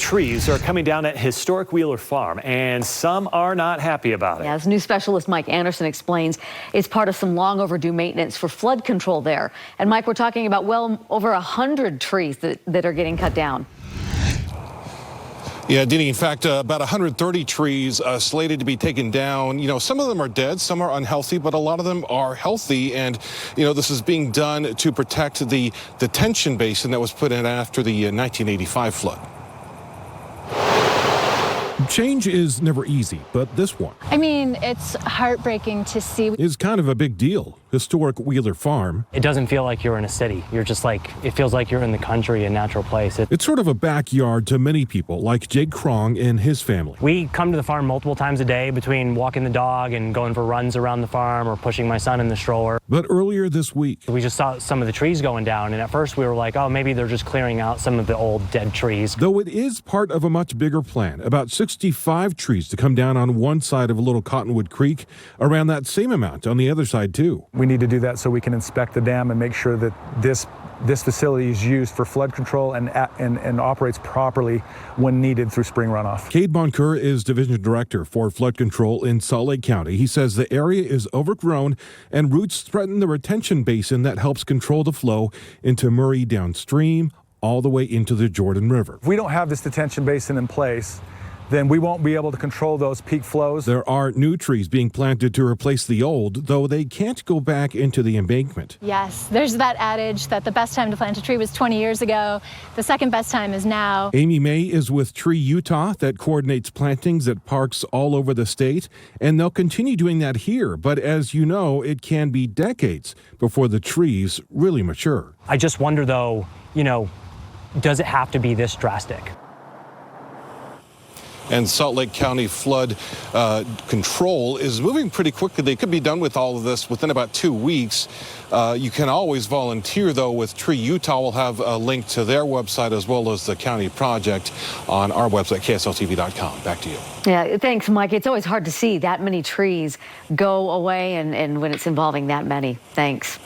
trees are coming down at historic Wheeler Farm, and some are not happy about it. Yeah, as news specialist Mike Anderson explains, it's part of some long overdue maintenance for flood control there. And Mike, we're talking about well over 100 trees that are getting cut down. Yeah, Dini, in fact, about 130 trees slated to be taken down. You know, some of them are dead, some are unhealthy, but a lot of them are healthy. And, you know, this is being done to protect the detention basin that was put in after the 1985 flood. Change is never easy, but this one, I mean, it's heartbreaking to see, is kind of a big deal. Historic Wheeler Farm. It doesn't feel like you're in a city. You're just like, it feels like you're in the country, a natural place. It's sort of a backyard to many people, like Jake Krong and his family. We come to the farm multiple times a day between walking the dog and going for runs around the farm or pushing my son in the stroller. But earlier this week, we just saw some of the trees going down, and at first we were like, oh, maybe they're just clearing out some of the old dead trees. Though it is part of a much bigger plan, about 65 trees to come down on one side of a little Cottonwood Creek, around that same amount on the other side too. We need to do that so we can inspect the dam and make sure that this facility is used for flood control and operates properly when needed through spring runoff. Cade Boncoeur is Division Director for Flood Control in Salt Lake County. He says the area is overgrown and roots threaten the retention basin that helps control the flow into Murray downstream all the way into the Jordan River. If we don't have this detention basin in place, then we won't be able to control those peak flows. There are new trees being planted to replace the old, though they can't go back into the embankment. yes, there's that adage that the best time to plant a tree was 20 years ago. The second best time is now. Amy May is with Tree Utah that coordinates plantings at parks all over the state, and they'll continue doing that here. But as you know, it can be decades before the trees really mature. I just wonder, though, you know, does it have to be this drastic? And Salt Lake County flood control is moving pretty quickly. They could be done with all of this within about 2 weeks. You can always volunteer, though, with Tree Utah. We'll have a link to their website as well as the county project on our website, ksltv.com. Back to you. Yeah, thanks, Mike. It's always hard to see that many trees go away and when it's involving that many. Thanks.